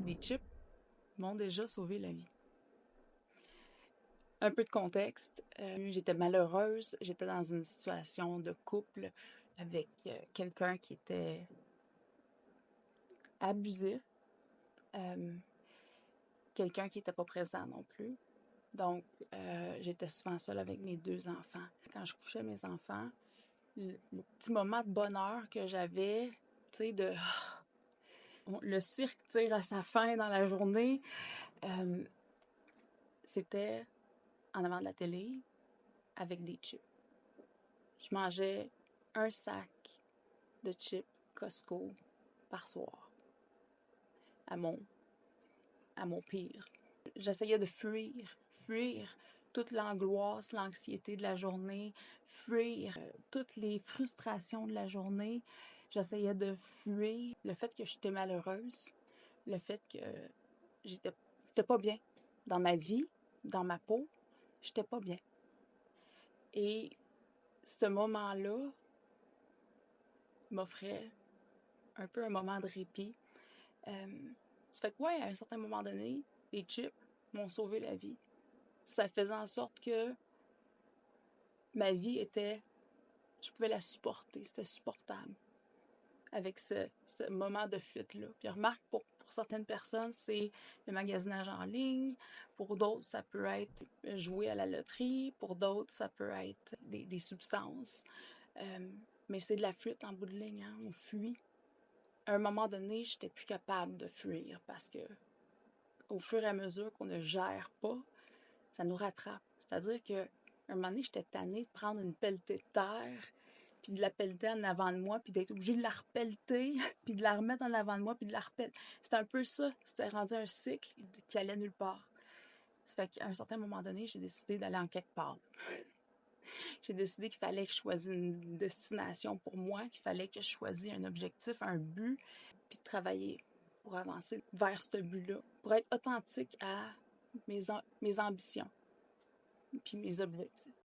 les chips m'ont déjà sauvé la vie. Un peu de contexte, j'étais malheureuse, j'étais dans une situation de couple avec quelqu'un qui était abusif, quelqu'un qui n'était pas présent non plus. Donc, j'étais souvent seule avec mes 2 enfants. Quand je couchais mes enfants, le petit moment de bonheur que j'avais, tu sais, le cirque tire à sa fin dans la journée, c'était en avant de la télé avec des chips. Je mangeais un sac de chips Costco par soir à mon pire. J'essayais de fuir toute l'angoisse, l'anxiété de la journée, fuir toutes les frustrations de la journée. J'essayais de fuir le fait que j'étais malheureuse, le fait que j'étais pas bien dans ma vie, dans ma peau, j'étais pas bien. Et ce moment-là m'offrait un peu un moment de répit. Ça fait que, ouais, à un certain moment donné, les chips m'ont sauvé la vie. Ça faisait en sorte que ma vie je pouvais la supporter, c'était supportable avec ce moment de fuite-là. Puis remarque, pour certaines personnes, c'est le magasinage en ligne. Pour d'autres, ça peut être jouer à la loterie. Pour d'autres, ça peut être des substances. Mais c'est de la fuite en bout de ligne, hein? On fuit. À un moment donné, j'étais plus capable de fuir parce que au fur et à mesure qu'on ne gère pas, ça nous rattrape. C'est-à-dire qu'à un moment donné, j'étais tannée de prendre une pelletée de terre, puis de la pelleter en avant de moi, puis d'être obligée de la repelleter, puis de la remettre en avant de moi, puis de la repelleter. C'était un peu ça. C'était rendu un cycle qui allait nulle part. Ça fait qu'à un certain moment donné, j'ai décidé d'aller en quelque part. J'ai décidé qu'il fallait que je choisisse une destination pour moi, qu'il fallait que je choisisse un objectif, un but, puis de travailler pour avancer vers ce but-là, pour être authentique à mes ambitions puis mes objectifs.